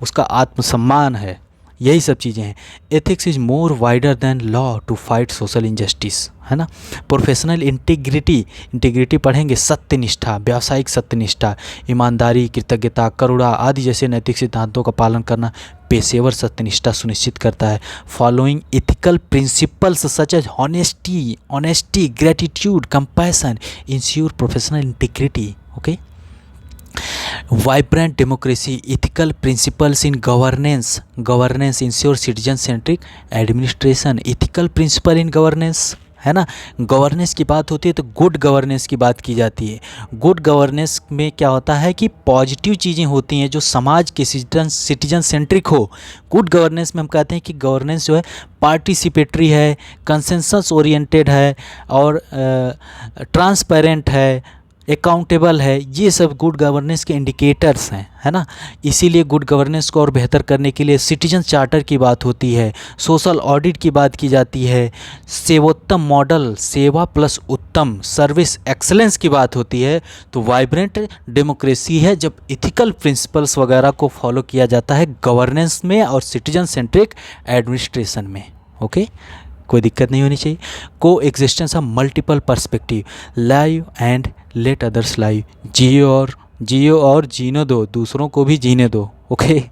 उसका आत्मसम्मान है, यही सब चीज़ें हैं। Ethics is more wider than law to fight social injustice, है ना। प्रोफेशनल इंटीग्रिटी पढ़ेंगे, सत्यनिष्ठा, व्यावसायिक सत्यनिष्ठा, ईमानदारी, कृतज्ञता, करुणा आदि जैसे नैतिक सिद्धांतों का पालन करना पेशेवर सत्यनिष्ठा सुनिश्चित करता है। Following ethical principles such as honesty, gratitude, compassion ensure professional integrity, okay. Vibrant democracy, ethical principles in governance ensure citizen centric administration, ethical principle in governance, है ना। गवर्नेंस की बात होती है तो गुड गवर्नेंस की बात की जाती है। गुड गवर्नेंस में क्या होता है कि पॉजिटिव चीज़ें होती हैं जो समाज के सिटीजन सेंट्रिक हो। गुड गवर्नेंस में हम कहते हैं कि गवर्नेंस जो है पार्टिसिपेटरी है, कंसेंसस ओरिएंटेड है, और ट्रांसपेरेंट है, अकाउंटेबल है, ये सब गुड गवर्नेंस के इंडिकेटर्स हैं, है ना। इसीलिए गुड गवर्नेंस को और बेहतर करने के लिए सिटीजन चार्टर की बात होती है, सोशल ऑडिट की बात की जाती है, सेवोत्तम मॉडल, सेवा प्लस उत्तम, सर्विस एक्सलेंस की बात होती है। तो वाइब्रेंट डेमोक्रेसी है जब इथिकल प्रिंसिपल्स वगैरह को फॉलो किया जाता है गवर्नेंस में और सिटीजन सेंट्रिक एडमिनिस्ट्रेशन में, ओके। कोई दिक्कत नहीं होनी चाहिए। Coexistence of multiple perspective, live and let others live, जियो और जीने दो, दूसरों को भी जीने दो, ओके।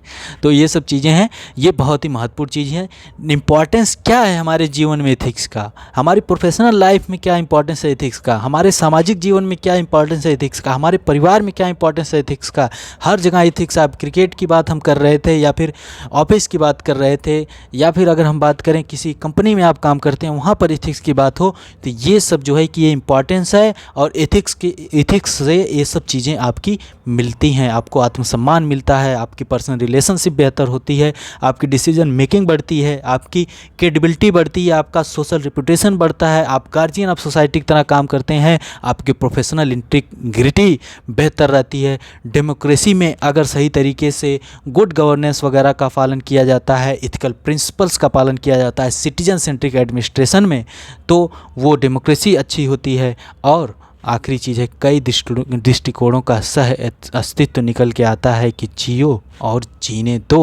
तो ये सब चीज़ें हैं, ये बहुत ही महत्वपूर्ण चीज़ है। इम्पॉर्टेंस क्या है हमारे जीवन में एथिक्स का, हमारी प्रोफेशनल लाइफ में क्या इंपॉर्टेंस है एथिक्स का, हमारे सामाजिक जीवन में क्या इंपॉर्टेंस है एथिक्स का, हमारे परिवार में क्या इंपॉर्टेंस है एथिक्स का। हर जगह एथिक्स, आप क्रिकेट की बात हम कर रहे थे, या फिर ऑफिस की बात कर रहे थे, या फिर अगर हम बात करें किसी कंपनी में आप काम करते हैं वहाँ पर एथिक्स की बात हो, तो ये सब जो है कि ये इंपॉर्टेंस है। और एथिक्स से ये सब चीज़ें आपकी मिलती हैं, आपको आत्मसम्मान मिलता है, आपकी आपकी पर्सनल रिलेशनशिप बेहतर होती है, आपकी डिसीजन मेकिंग बढ़ती है, आपकी क्रेडिबिलिटी बढ़ती है, आपका सोशल रिपुटेशन बढ़ता है, आप गार्जियन ऑफ सोसाइटी की तरह काम करते हैं, आपकी प्रोफेशनल इंटीग्रिटी बेहतर रहती है। डेमोक्रेसी में अगर सही तरीके से गुड गवर्नेंस वगैरह का पालन किया जाता है, इथिकल प्रिंसिपल्स का पालन किया जाता है सिटीजन सेंट्रिक एडमिनिस्ट्रेशन में, तो वो डेमोक्रेसी अच्छी होती है। और आखिरी चीज़ है, कई दृष्टिकोणों का सह अस्तित्व निकल के आता है कि जियो और जीने दो,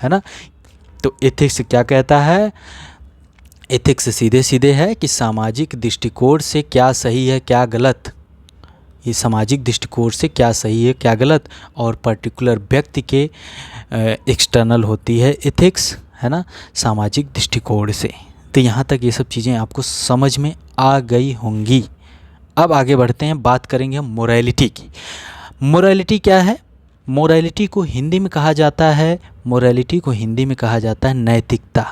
है ना। तो एथिक्स क्या कहता है? एथिक्स सीधे सीधे है कि सामाजिक दृष्टिकोण से क्या सही है क्या गलत, ये सामाजिक दृष्टिकोण से क्या सही है क्या गलत, और पर्टिकुलर व्यक्ति के एक्सटर्नल होती है एथिक्स, है ना, सामाजिक दृष्टिकोण से। तो यहाँ तक ये सब चीज़ें आपको समझ में आ गई होंगी। अब आगे बढ़ते हैं, बात करेंगे हम मोरालिटी की। मोरालिटी क्या है? मोरालिटी को हिंदी में कहा जाता है, मोरालिटी को हिंदी में कहा जाता है नैतिकता।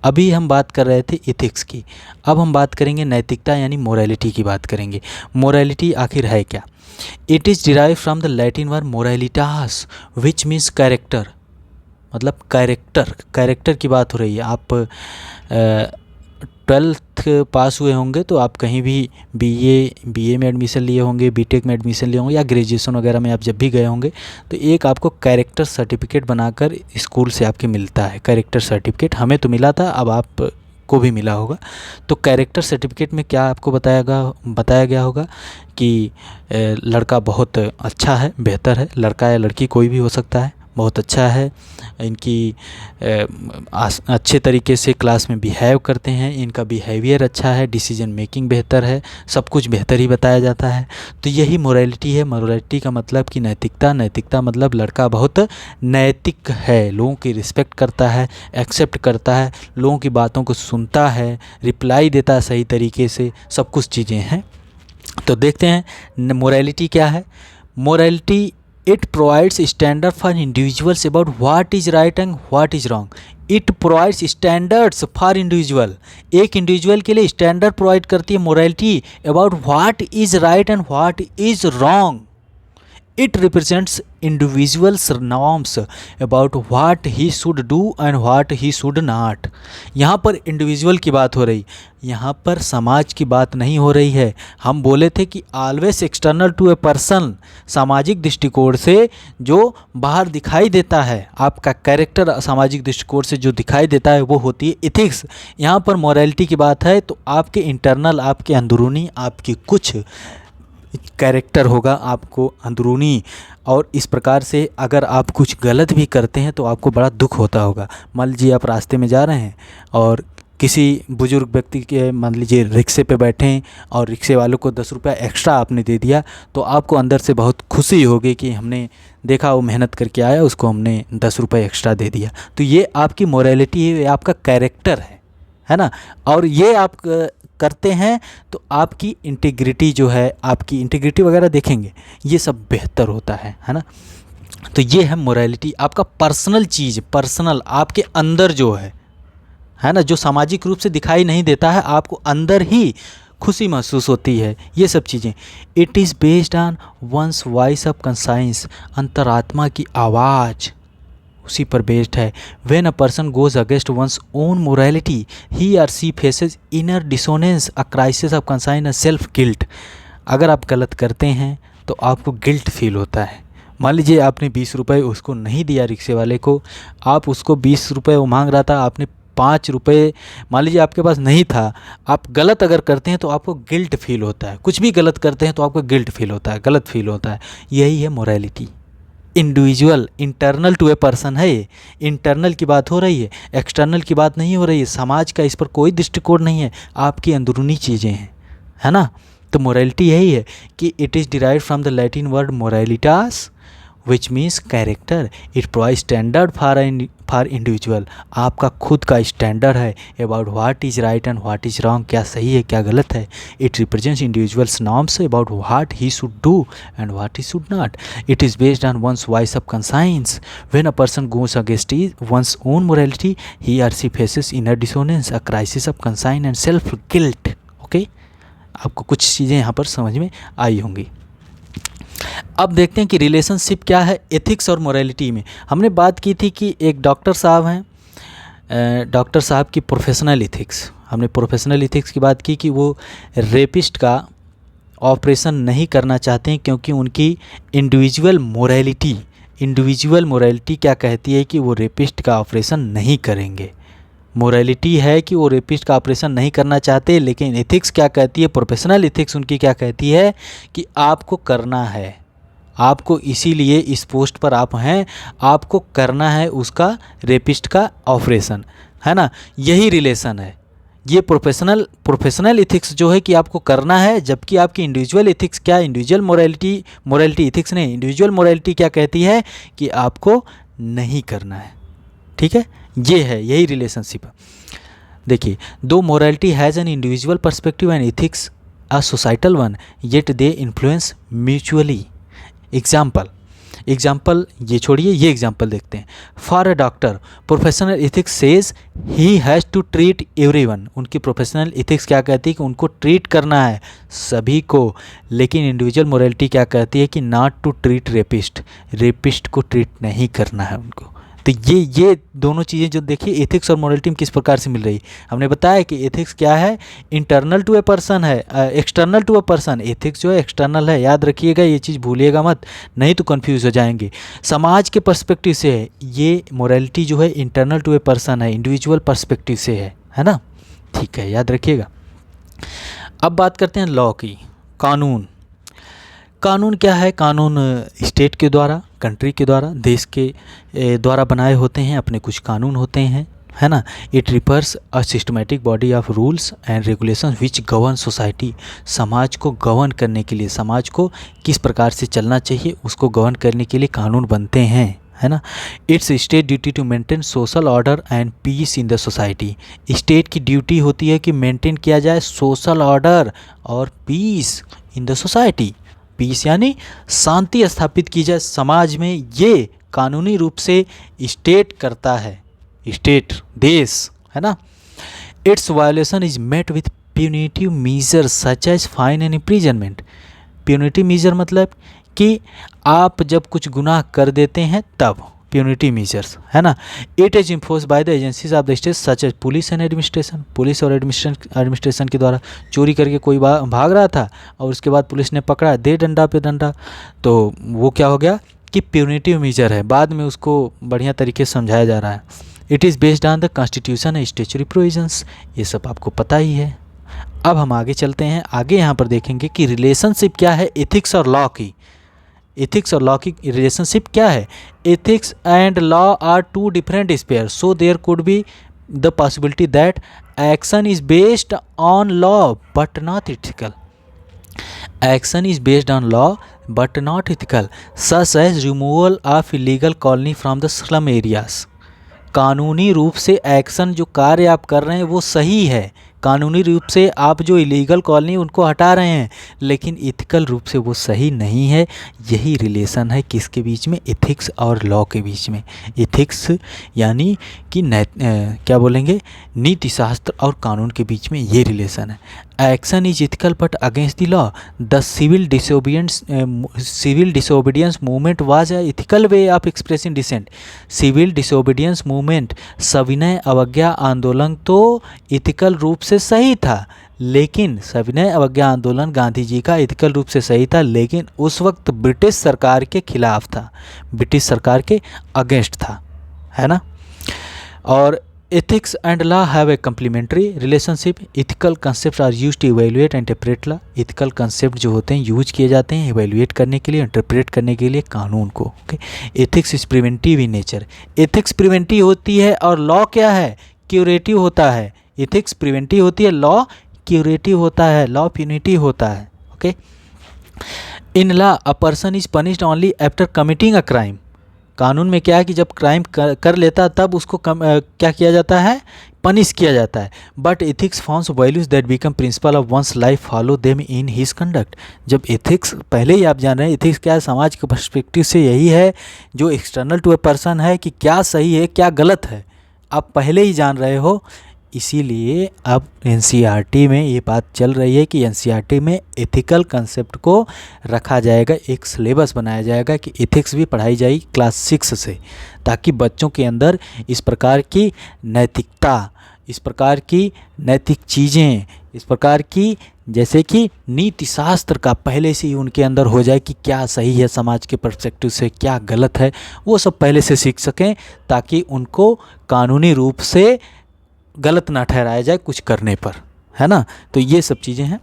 अभी हम बात कर रहे थे एथिक्स की, अब हम बात करेंगे नैतिकता यानी मोरालिटी की बात करेंगे। मोरालिटी आखिर है क्या? It is derive from the Latin word moralitas which means character, मतलब कैरेक्टर की बात हो रही है। आप 12th पास हुए होंगे तो आप कहीं भी बीए में एडमिशन लिए होंगे, बीटेक में एडमिशन लिए होंगे, या ग्रेजुएशन वगैरह में आप जब भी गए होंगे तो एक आपको कैरेक्टर सर्टिफिकेट बनाकर स्कूल से आपके मिलता है। कैरेक्टर सर्टिफिकेट हमें तो मिला था, अब आप को भी मिला होगा। तो कैरेक्टर सर्टिफिकेट में क्या आपको बताया गया होगा कि लड़का बहुत अच्छा है, बेहतर है, लड़का या लड़की कोई भी हो सकता है, बहुत अच्छा है, इनकी अच्छे तरीके से क्लास में बिहेव करते हैं, इनका बिहेवियर अच्छा है, डिसीजन मेकिंग बेहतर है, सब कुछ बेहतर ही बताया जाता है। तो यही मोरालिटी है। मोरालिटी का मतलब कि नैतिकता मतलब लड़का बहुत नैतिक है, लोगों की रिस्पेक्ट करता है, एक्सेप्ट करता है, लोगों की बातों को सुनता है, रिप्लाई देता है सही तरीके से, सब कुछ चीज़ें हैं। तो देखते हैं मोरालिटी क्या है। Morality it provides standard for individuals about what is right and what is wrong. It provides standards for individual. एक इंडिविजुअल के लिए स्टैंडर्ड प्रोवाइड करती है morality about what is right and what is wrong. It represents individuals' norms about what he should do and what he should not. यहाँ पर इंडिविजुअल की बात हो रही, यहाँ पर समाज की बात नहीं हो रही है। हम बोले थे कि always external to a person, सामाजिक दृष्टिकोण से जो बाहर दिखाई देता है, आपका कैरेक्टर सामाजिक दृष्टिकोण से जो दिखाई देता है वो होती है इथिक्स। यहाँ पर मोरालिटी की बात है तो आपके इंटरनल, आपके अंदरूनी, आपकी कुछ कैरेक्टर होगा आपको अंदरूनी, और इस प्रकार से अगर आप कुछ गलत भी करते हैं तो आपको बड़ा दुख होता होगा। मान लीजिए आप रास्ते में जा रहे हैं और किसी बुजुर्ग व्यक्ति के, मान लीजिए रिक्शे पे बैठे हैं और रिक्शे वालों को 10 रुपया एक्स्ट्रा आपने दे दिया, तो आपको अंदर से बहुत खुशी होगी कि हमने देखा वो मेहनत करके आया, उसको हमने 10 रुपये एक्स्ट्रा दे दिया। तो ये आपकी मोरालिटी है, ये आपका कैरेक्टर है ना। और ये आप करते हैं तो आपकी इंटीग्रिटी जो है, आपकी इंटीग्रिटी वगैरह देखेंगे, ये सब बेहतर होता है ना। तो ये है मोरालिटी, आपका पर्सनल चीज़, पर्सनल आपके अंदर जो है ना, जो सामाजिक रूप से दिखाई नहीं देता है, आपको अंदर ही खुशी महसूस होती है, ये सब चीज़ें। It is based on one's voice of conscience, अंतरात्मा की आवाज़ उसी पर बेस्ड है। When a person goes against one's own morality he और she faces inner dissonance, a crisis of conscience, a self guilt. अगर आप गलत करते हैं तो आपको गिल्ट फील होता है। मान लीजिए आपने 20 रुपये उसको नहीं दिया रिक्शे वाले को, आप उसको 20 रुपये वो मांग रहा था, आपने 5 रुपये मान लीजिए आपके पास नहीं था। आप गलत अगर करते हैं तो आपको गिल्ट फील होता है, कुछ भी गलत करते हैं तो आपको गिल्ट फील होता है, गलत फील होता है। यही है morality. Individual, internal to a person है ये, इंटरनल की बात हो रही है, एक्सटर्नल की बात नहीं हो रही है। समाज का इस पर कोई दृष्टिकोण नहीं है, आपकी अंदरूनी चीज़ें हैं, है ना। तो मोरालिटी यही है कि it is derive from the Latin word moralitas which means character. It provide standard for individual, आपका खुद का स्टैंडर्ड है about what is right and what is wrong, क्या सही है क्या गलत है। It represents individuals norms about what he should do and what he should not. It is based on one's voice of conscience. When a person goes against one's own morality he are she faces inner dissonance, a crisis of conscience and self guilt. Okay, आपको कुछ चीज़ें यहाँ पर समझ में आई होंगी। अब देखते हैं कि रिलेशनशिप क्या है एथिक्स और मोरालिटी में। हमने बात की थी कि एक डॉक्टर साहब हैं, डॉक्टर साहब की प्रोफेशनल एथिक्स, हमने प्रोफेशनल एथिक्स की बात की कि वो रेपिस्ट का ऑपरेशन नहीं करना चाहते हैं क्योंकि उनकी इंडिविजुअल मोरालिटी क्या कहती है कि वो रेपिस्ट का ऑपरेशन नहीं करेंगे। मोरालिटी है कि वो रेपिस्ट का ऑपरेशन नहीं करना चाहते, लेकिन एथिक्स क्या कहती है, प्रोफेशनल एथिक्स उनकी क्या कहती है कि आपको करना है, आपको इसीलिए इस पोस्ट पर आप हैं, आपको करना है उसका रेपिस्ट का ऑपरेशन, है ना। यही रिलेशन है, ये प्रोफेशनल एथिक्स जो है कि आपको करना है, जबकि आपकी इंडिविजुअल एथिक्स क्या, इंडिविजुअल मोरालिटी एथिक्स नहीं, इंडिविजुअल मोरालिटी क्या कहती है कि आपको नहीं करना है। ठीक है, ये है, यही रिलेशनशिप है। देखिए, दो morality has an individual perspective and ethics a societal one, yet they influence mutually. Example ये छोड़िए, ये एग्जाम्पल देखते हैं। For a doctor professional ethics says he has to treat everyone. उनकी प्रोफेशनल एथिक्स क्या कहती है कि उनको ट्रीट करना है सभी को, लेकिन इंडिविजुअल मोरालिटी क्या कहती है कि नॉट टू ट्रीट रेपिस्ट को ट्रीट नहीं करना है उनको। तो ये दोनों चीज़ें जो देखिए एथिक्स और मोरालिटी में किस प्रकार से मिल रही। हमने बताया कि एथिक्स क्या है, इंटरनल टू ए पर्सन है, external to a person. Ethics जो है एक्सटर्नल है, याद रखिएगा, ये चीज़ भूलिएगा मत, नहीं तो कंफ्यूज हो जाएंगे। समाज के पर्सपेक्टिव से है, ये मोरालिटी जो है इंटरनल टू ए पर्सन है, इंडिविजुअल पर्सपेक्टिव से है ना। ठीक है, याद रखिएगा। अब बात करते हैं लॉ की। कानून क्या है, कानून स्टेट के द्वारा, कंट्री के द्वारा, देश के द्वारा बनाए होते हैं, अपने कुछ कानून होते हैं, है ना। It refers a systematic body of rules and regulations which govern society. समाज को गवर्न करने के लिए, समाज को किस प्रकार से चलना चाहिए उसको गवर्न करने के लिए कानून बनते हैं, है ना। It's state duty to maintain social order and peace in the society. State की ड्यूटी होती है कि मेंटेन किया जाए सोशल ऑर्डर और peace in the society. Peace यानी शांति स्थापित की जाए समाज में, ये कानूनी रूप से स्टेट करता है, स्टेट, देश, है ना। Its violation is met with punitive measures such as fine and imprisonment. Punitive measure मतलब कि आप जब कुछ गुनाह कर देते हैं तब प्यूनिटिव मीजर्स, है ना। It is impose by the agencies of the state such as police and administration. Police और एडमिनिस्ट्रेशन के द्वारा, चोरी करके कोई भाग रहा था और उसके बाद पुलिस ने पकड़ा, दे डंडा पे डंडा, तो वो क्या हो गया कि प्यूनिटिव मीजर है, बाद में उसको बढ़िया तरीके से समझाया जा रहा है। It is based on the constitution and statutory provisions, ये सब आपको पता ही है। अब हम आगे चलते हैं, आगे यहाँ पर देखेंगे कि रिलेशनशिप क्या है एथिक्स और लॉ की। एथिक्स और लॉ की रिलेशनशिप क्या है। Ethics and law are two different sphere, so there could be the possibility that action is based on law but not ethical. Action is based on law but not ethical, such as removal of illegal colony from the slum areas. कानूनी रूप से एक्शन जो कार्य आप कर रहे हैं वो सही है, कानूनी रूप से आप जो इलीगल कॉलोनी उनको हटा रहे हैं, लेकिन इथिकल रूप से वो सही नहीं है। यही रिलेशन है किसके बीच में, एथिक्स और लॉ के बीच में। एथिक्स यानी कि क्या बोलेंगे, नीति शास्त्र और कानून के बीच में ये रिलेशन है। Action is ethical but against the law, the civil disobedience movement was a ethical way of expressing dissent. Civil disobedience movement, सविनय अवज्ञा आंदोलन तो इथिकल रूप से सही था, लेकिन सविनय अवज्ञा आंदोलन गांधी जी का इथिकल रूप से सही था, लेकिन उस वक्त ब्रिटिश सरकार के खिलाफ था, ब्रिटिश सरकार के अगेंस्ट था, है ना। और ethics and law have a complementary relationship. Ethical concept are use to evaluate and interpret law. Ethical concept जो होते हैं यूज किए जाते हैं इवेल्युएट करने के लिए, इंटरप्रेट करने के लिए कानून को। Okay, ethics is preventive in nature. Ethics preventive होती है और लॉ क्या है, क्यूरेटिव होता है। एथिक्स प्रिवेंटिव होती है, लॉ क्यूरेटिव होता है, लॉ प्यूनिटिव होता है। Okay, in law a person is punished only after committing a crime. कानून में क्या है कि जब क्राइम कर लेता तब उसको क्या किया जाता है, पनिश किया जाता है। But ethics forms values that become principle of one's life, follow them in his conduct. जब एथिक्स, पहले ही आप जान रहे हैं एथिक्स क्या है, समाज के पर्सपेक्टिव से यही है जो एक्सटर्नल टू ए पर्सन है कि क्या सही है क्या गलत है, आप पहले ही जान रहे हो। इसीलिए अब एनसीईआरटी में ये बात चल रही है कि एनसीईआरटी में एथिकल कंसेप्ट को रखा जाएगा, एक सिलेबस बनाया जाएगा कि एथिक्स भी पढ़ाई जाएगी क्लास 6 से, ताकि बच्चों के अंदर इस प्रकार की नैतिकता, इस प्रकार की नैतिक चीज़ें, इस प्रकार की जैसे कि नीति शास्त्र का पहले से ही उनके अंदर हो जाए कि क्या सही है समाज के पर्सपेक्टिव से, क्या गलत है, वो सब पहले से सीख सकें, ताकि उनको कानूनी रूप से गलत ना ठहराया जाए कुछ करने पर, है ना। तो ये सब चीज़ें हैं।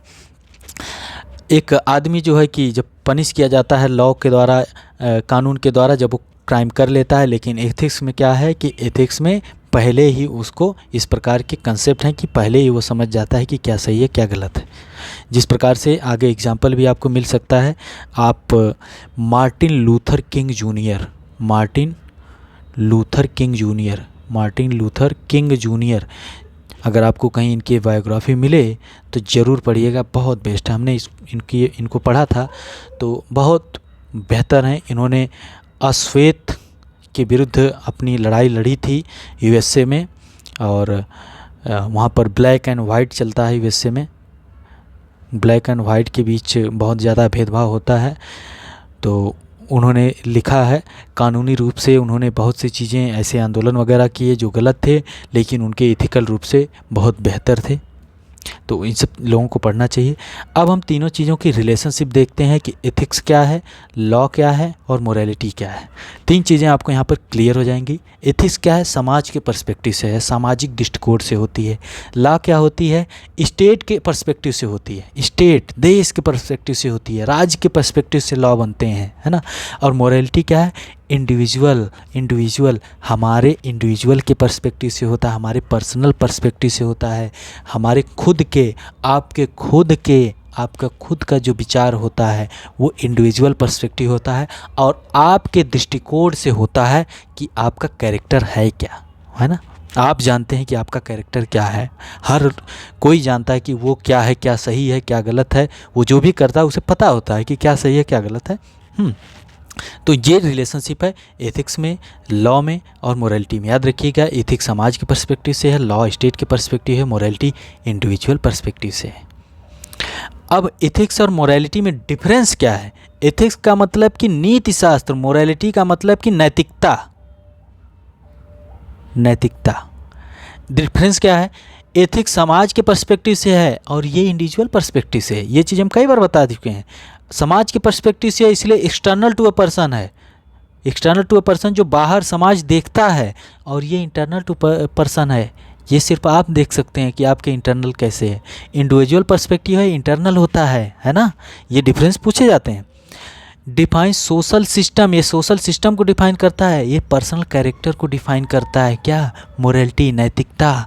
एक आदमी जो है कि जब पनिश किया जाता है लॉ के द्वारा, कानून के द्वारा, जब वो क्राइम कर लेता है, लेकिन एथिक्स में क्या है कि एथिक्स में पहले ही उसको इस प्रकार के कंसेप्ट हैं कि पहले ही वो समझ जाता है कि क्या सही है क्या गलत है। जिस प्रकार से आगे एग्जाम्पल भी आपको मिल सकता है, आप मार्टिन लूथर किंग जूनियर, अगर आपको कहीं इनकी बायोग्राफी मिले तो ज़रूर पढ़िएगा, बहुत बेस्ट है। हमने इनको पढ़ा था तो बहुत बेहतर हैं। इन्होंने अश्वेत के विरुद्ध अपनी लड़ाई लड़ी थी यूएसए में, और वहाँ पर ब्लैक एंड वाइट चलता है यूएसए में, ब्लैक एंड वाइट के बीच बहुत ज़्यादा भेदभाव होता है। तो उन्होंने लिखा है, कानूनी रूप से उन्होंने बहुत सी चीज़ें ऐसे आंदोलन वगैरह किए जो गलत थे, लेकिन उनके एथिकल रूप से बहुत बेहतर थे। तो इन सब लोगों को पढ़ना चाहिए। अब हम तीनों चीज़ों की रिलेशनशिप देखते हैं कि एथिक्स क्या है, लॉ क्या है और मोरालिटी क्या है। तीन चीज़ें आपको यहाँ पर क्लियर हो जाएंगी। एथिक्स क्या है, समाज के पर्सपेक्टिव से है, सामाजिक दृष्टिकोण से होती है। लॉ क्या होती है, स्टेट के पर्सपेक्टिव से होती है, स्टेट देश के पर्सपेक्टिव से होती है, राज्य के पर्सपेक्टिव से लॉ बनते हैं, है ना। और मोरालिटी क्या है, इंडिविजुअल हमारे इंडिविजुअल के पर्सपेक्टिव से होता है, हमारे पर्सनल पर्सपेक्टिव से होता है, हमारे खुद के, आपका खुद का जो विचार होता है वो इंडिविजुअल पर्सपेक्टिव होता है, और आपके दृष्टिकोण से होता है कि आपका कैरेक्टर है क्या, है ना। आप जानते हैं कि आपका कैरेक्टर क्या है, हर कोई जानता है कि वो क्या है, क्या सही है क्या गलत है, वो जो भी करता है उसे पता होता है कि क्या सही है क्या गलत है। तो ये रिलेशनशिप है एथिक्स में, लॉ में और मोरालिटी में। याद रखिएगा, एथिक्स समाज के पर्सपेक्टिव से है, लॉ स्टेट के पर्सपेक्टिव है, मोरालिटी इंडिविजुअल पर्सपेक्टिव से है। अब एथिक्स और मोरालिटी में डिफरेंस क्या है। एथिक्स का मतलब कि नीति शास्त्र, मोरालिटी का मतलब कि नैतिकता। डिफरेंस क्या है, एथिक्स समाज के पर्सपेक्टिव से है और ये इंडिविजुअल पर्सपेक्टिव से है। ये चीज़ हम कई बार बता चुके हैं। समाज के पर्सपेक्टिव से इसलिए एक्सटर्नल टू अ पर्सन है, एक्सटर्नल टू अ पर्सन जो बाहर समाज देखता है, और ये इंटरनल टू पर्सन है, ये सिर्फ आप देख सकते हैं कि आपके इंटरनल कैसे है। इंडिविजुअल पर्सपेक्टिव है, इंटरनल होता है ना। ये डिफरेंस पूछे जाते हैं। डिफाइन सोशल सिस्टम, ये सोशल सिस्टम को डिफाइन करता है, ये पर्सनल कैरेक्टर को डिफाइन करता है। क्या, मोरालिटी, नैतिकता।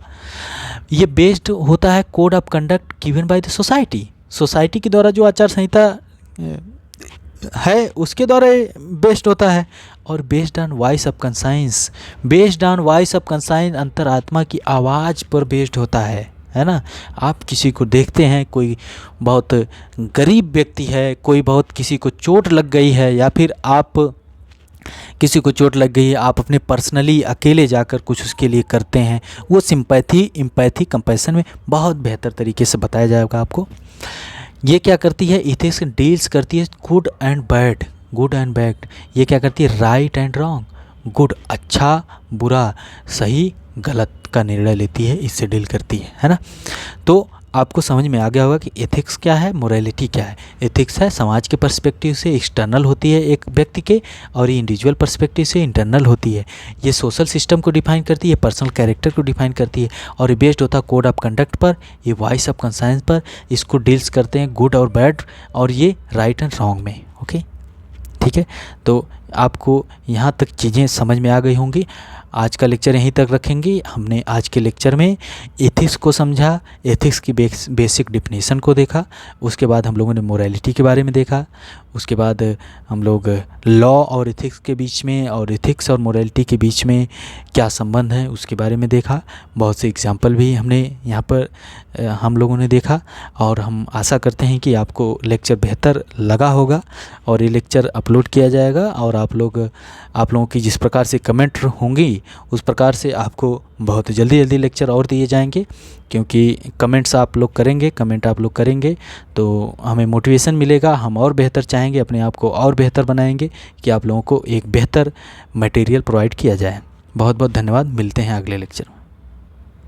ये बेस्ड होता है code of conduct given by the society, society के द्वारा जो आचार संहिता है उसके द्वारा बेस्ड होता है। और based on voice of conscience, अंतरात्मा की आवाज़ पर बेस्ड होता है ना। आप किसी को देखते हैं, कोई बहुत गरीब व्यक्ति है, कोई बहुत किसी को चोट लग गई है, या फिर आप किसी को चोट लग गई है, आप अपने पर्सनली अकेले जाकर कुछ उसके लिए करते हैं, वो सिंपैथी, एम्पैथी, कंपैशन में बहुत बेहतर तरीके से बताया जाएगा आपको। ये क्या करती है, एथिक्स डील्स करती है गुड एंड बैड। ये क्या करती है, राइट एंड रॉन्ग, गुड अच्छा बुरा, सही गलत का निर्णय लेती है, इससे डील करती है ना। तो आपको समझ में आ गया होगा कि एथिक्स क्या है, मोरालिटी क्या है। एथिक्स है समाज के पर्सपेक्टिव से एक्सटर्नल होती है एक व्यक्ति के, और ये इंडिविजुअल पर्सपेक्टिव से इंटरनल होती है। ये सोशल सिस्टम को डिफाइन करती है, पर्सनल कैरेक्टर को डिफाइन करती है, और ये बेस्ड होता है कोड ऑफ कंडक्ट पर, ये वॉइस ऑफ कंसाइंस पर। इसको डील्स करते हैं गुड और बैड, और ये राइट एंड रॉन्ग में। ओके, ठीक है। तो आपको यहाँ तक चीज़ें समझ में आ गई होंगी। आज का लेक्चर यहीं तक रखेंगे। हमने आज के लेक्चर में एथिक्स को समझा, एथिक्स की बेसिक डिफिनीशन को देखा, उसके बाद हम लोगों ने मोरालिटी के बारे में देखा, उसके बाद हम लोग लॉ और एथिक्स के बीच में, और एथिक्स और मोरालिटी के बीच में क्या संबंध है उसके बारे में देखा। बहुत से एग्जाम्पल भी हमने यहाँ पर हम लोगों ने देखा, और हम आशा करते हैं कि आपको लेक्चर बेहतर लगा होगा, और ये लेक्चर अपलोड अपलोड किया जाएगा। और आप लोगों की जिस प्रकार से कमेंट होंगी उस प्रकार से आपको बहुत जल्दी लेक्चर और दिए जाएंगे, क्योंकि कमेंट आप लोग करेंगे तो हमें मोटिवेशन मिलेगा, हम और बेहतर चाहेंगे, अपने आप को और बेहतर बनाएंगे कि आप लोगों को एक बेहतर मटेरियल प्रोवाइड किया जाए। बहुत बहुत धन्यवाद, मिलते हैं अगले लेक्चर में।